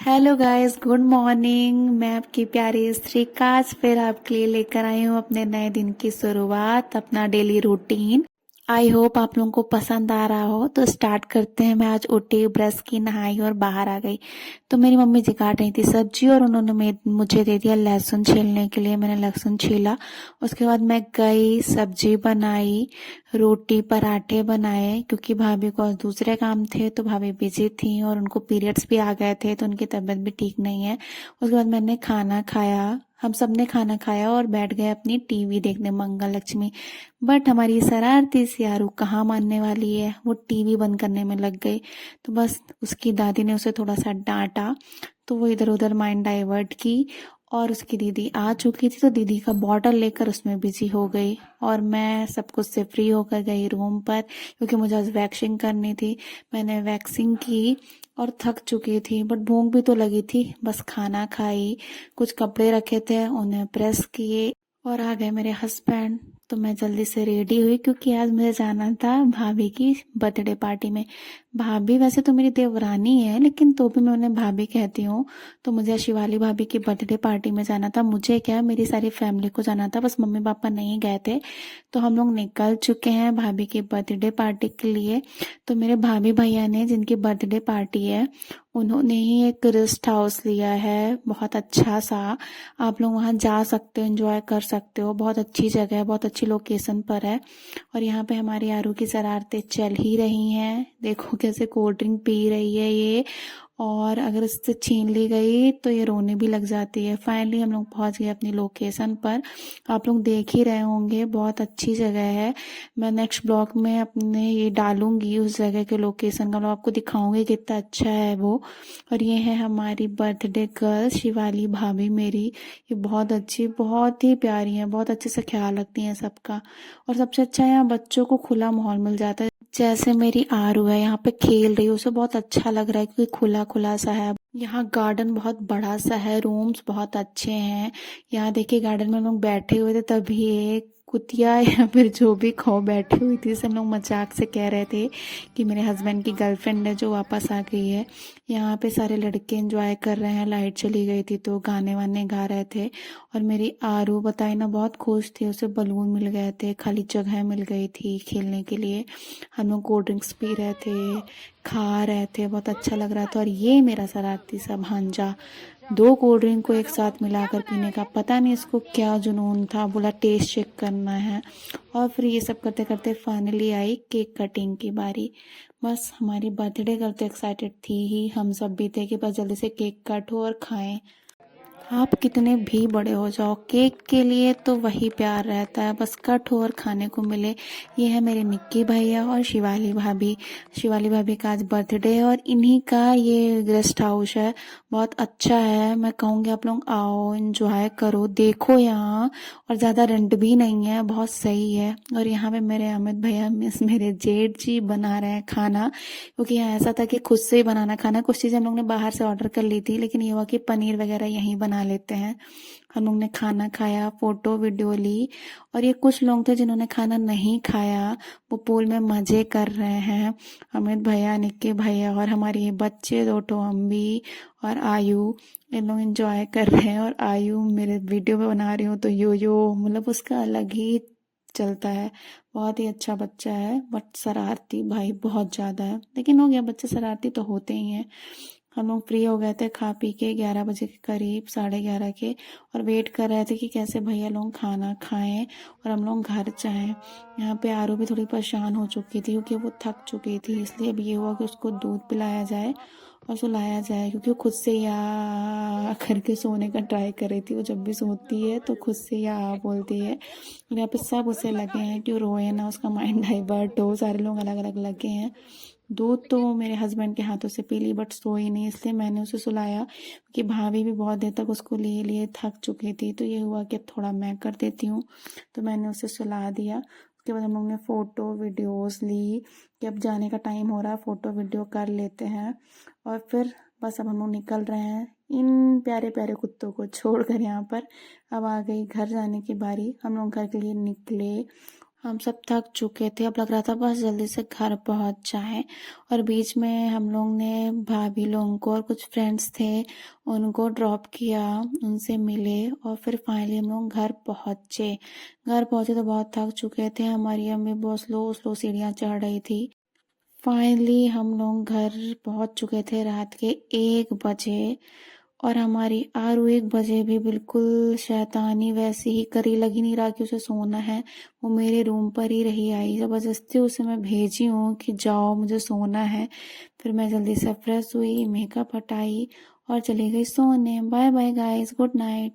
Hello guys, good morning. मैं आपकी प्यारी श्रीका आज फिर आपके लिए लेकर आई हूँ अपने नए दिन की शुरुआत, अपना डेली रूटीन। आई होप आप लोगों को पसंद आ रहा हो। तो स्टार्ट करते हैं। मैं आज उठी, ब्रश की, नहाई और बाहर आ गई। तो मेरी मम्मी जी काट रही थी सब्जी और उन्होंने मुझे दे दिया लहसुन छीलने के लिए। मैंने लहसुन छीला। उसके बाद मैं गई, सब्जी बनाई, रोटी पराठे बनाए, क्योंकि भाभी को आज दूसरे काम थे तो भाभी बिजी थी और उनको पीरियड्स भी आ गए थे तो उनकी तबीयत भी ठीक नहीं है। उसके बाद मैंने खाना खाया, हम सब ने खाना खाया और बैठ गए अपनी टीवी देखने, मंगल लक्ष्मी। बट हमारी शरारती सी आरू कहाँ मानने वाली है, वो टीवी बंद करने में लग गई। तो बस उसकी दादी ने उसे थोड़ा सा डांटा तो वो इधर उधर माइंड डाइवर्ट की। और उसकी दीदी आ चुकी थी तो दीदी का बॉटल लेकर उसमें बिजी हो गई। और मैं सब कुछ से फ्री होकर गई रूम पर, क्योंकि मुझे आज वैक्सिंग करनी थी। मैंने वैक्सिंग की और थक चुकी थी, बट भूख भी तो लगी थी। बस खाना खाई, कुछ कपड़े रखे थे उन्हें प्रेस किए और आ गए मेरे हस्बैंड। तो मैं जल्दी से रेडी हुई, क्योंकि आज मुझे जाना था भाभी की बर्थडे पार्टी में। भाभी वैसे तो मेरी देवरानी है, लेकिन तो भी मैं उन्हें भाभी कहती हूँ। तो मुझे शिवाली भाभी की बर्थडे पार्टी में जाना था। मुझे क्या, मेरी सारी फैमिली को जाना था, बस मम्मी पापा नहीं गए थे। तो हम लोग निकल चुके हैं भाभी की बर्थडे पार्टी के लिए। तो मेरे भाभी भैया ने, जिनकी बर्थडे पार्टी है, उन्होंने ही एक रेस्ट हाउस लिया है, बहुत अच्छा सा। आप लोग वहाँ जा सकते हो, एंजॉय कर सकते हो। बहुत अच्छी जगह है, बहुत अच्छी लोकेशन पर है। और यहाँ पे हमारी आरू की शरारतें चल ही रही हैं। देखो कैसे कोल्ड ड्रिंक पी रही है ये। और अगर इससे छीन ली गई तो ये रोने भी लग जाती है। फाइनली हम लोग पहुंच गए अपनी लोकेशन पर। आप लोग देख ही रहे होंगे, बहुत अच्छी जगह है। मैं नेक्स्ट ब्लॉग में अपने ये डालूंगी उस जगह के लोकेशन का, मैं आपको दिखाऊंगी कितना अच्छा है वो। और ये है हमारी बर्थडे गर्ल शिवाली भाभी मेरी। ये बहुत अच्छी, बहुत ही प्यारी है, बहुत अच्छे से ख्याल रखती हैं सबका। और सबसे अच्छा यहाँ बच्चों को खुला माहौल मिल जाता है। जैसे मेरी आरू है, यहाँ पे खेल रही है, उसे बहुत अच्छा लग रहा है क्योंकि खुला खुला सा है। यहाँ गार्डन बहुत बड़ा सा है, रूम्स बहुत अच्छे हैं। यहाँ देखिए गार्डन में हम लोग बैठे हुए थे, तभी एक कुतिया या फिर जो भी खो बैठी हुई थी। इसे हम लोग मजाक से कह रहे थे कि मेरे हस्बैंड की गर्लफ्रेंड है जो वापस आ गई है। यहाँ पे सारे लड़के एंजॉय कर रहे हैं, लाइट चली गई थी तो गाने वाने गा रहे थे। और मेरी आरू बताई ना, बहुत खुश थी, उसे बलून मिल गए थे, खाली जगह मिल गई थी खेलने के लिए। हम लोग कोल्ड ड्रिंक्स पी रहे थे, खा रहे थे, बहुत अच्छा लग रहा था। और ये मेरा शरारती सा भांजा दो कोल्ड ड्रिंक को एक साथ मिलाकर पीने का, पता नहीं इसको क्या जुनून था, बोला टेस्ट चेक करना है। और फिर ये सब करते करते फाइनली आई केक कटिंग की बारी। बस हमारी बर्थडे गर्ल तो एक्साइटेड थी ही, हम सब भी थे कि बस जल्दी से केक कट हो और खाएं। आप कितने भी बड़े हो जाओ, केक के लिए तो वही प्यार रहता है, बस कट हो और खाने को मिले। ये है मेरे निक्की भैया और शिवाली भाभी। शिवाली भाभी का आज बर्थडे है और इन्हीं का ये गेस्ट हाउस है। बहुत अच्छा है, मैं कहूँगी आप लोग आओ, एंजॉय करो, देखो यहाँ। और ज़्यादा रेंट भी नहीं है, बहुत सही है। और यहाँ पे मेरे अमित भैया, मिस मेरे जेठ जी बना रहे हैं खाना, क्योंकि यहाँ ऐसा था कि खुद से ही बनाना खाना। कुछ चीज़ें हम लोग ने बाहर से ऑर्डर कर ली थी, लेकिन ये हुआ कि पनीर वगैरह यहीं बना लेते हैं। हम लोग ने खाना खाया, फोटो वीडियो ली। और ये कुछ लोग थे जिन्होंने खाना नहीं खाया, वो पूल में मजे कर रहे हैं। अमित भैया, निक्के भैया और हमारे ये बच्चे दो ठो, अम्बी और आयु, इन लोग एंजॉय कर रहे हैं। और आयु मेरे वीडियो में बना रही हूँ तो यो यो मतलब उसका अलग ही चलता है। बहुत ही अच्छा बच्चा है, बट शरारती भाई बहुत ज़्यादा है, लेकिन हो गया, बच्चे शरारती तो होते ही हैं। हम लोग फ्री हो गए थे खा पी के 11 बजे के करीब, 11:30 के। और वेट कर रहे थे कि कैसे भैया लोग खाना खाएं और हम लोग घर जाएं। यहाँ पे आरू भी थोड़ी परेशान हो चुकी थी, क्योंकि वो थक चुकी थी। इसलिए अब ये हुआ कि उसको दूध पिलाया जाए और सुलाया जाए, क्योंकि वो खुद से या करके सोने का ट्राई कर रही थी। वो जब भी सोती है तो खुद से या बोलती है। और यहाँ पे सब उसे लगे हैं कि वो रोए ना, उसका माइंड डाइवर्ट हो। सारे लोग अलग अलग लगे हैं। दूध तो मेरे हस्बैंड के हाथों से पी ली, बट सोई नहीं, इसलिए मैंने उसे सुलाया, क्योंकि भाभी भी बहुत देर तक उसको लिए लिए थक चुकी थी। तो ये हुआ कि थोड़ा मैं कर देती हूँ, तो मैंने उसे सुला दिया। उसके बाद हम लोग ने फ़ोटो वीडियोस ली कि अब जाने का टाइम हो रहा है, फ़ोटो वीडियो कर लेते हैं। और फिर बस अब हम लोग निकल रहे हैं इन प्यारे प्यारे कुत्तों को छोड़कर यहाँ पर। अब आ गई घर जाने की बारी, हम लोग घर के लिए निकले। हम सब थक चुके थे, अब लग रहा था बस जल्दी से घर पहुंच जाए। और बीच में हम लोग ने भाभी लोगों को और कुछ फ्रेंड्स थे उनको ड्रॉप किया, उनसे मिले और फिर फाइनली हम लोग घर पहुंचे। घर पहुंचे तो बहुत थक चुके थे, हमारी अम्मी बहुत स्लो स्लो सीढ़ियाँ चढ़ रही थी। फाइनली हम लोग घर पहुंच चुके थे रात के 1 बजे। और हमारी आरू 1 बजे भी बिल्कुल शैतानी वैसे ही करी, लग ही नहीं रहा कि उसे सोना है। वो मेरे रूम पर ही रही आई, जबरदस्ती उसे मैं भेजी हूँ कि जाओ मुझे सोना है। फिर मैं जल्दी से फ्रेश हुई, मेकअप हटाई और चली गई सोने। Bye bye guys, good night.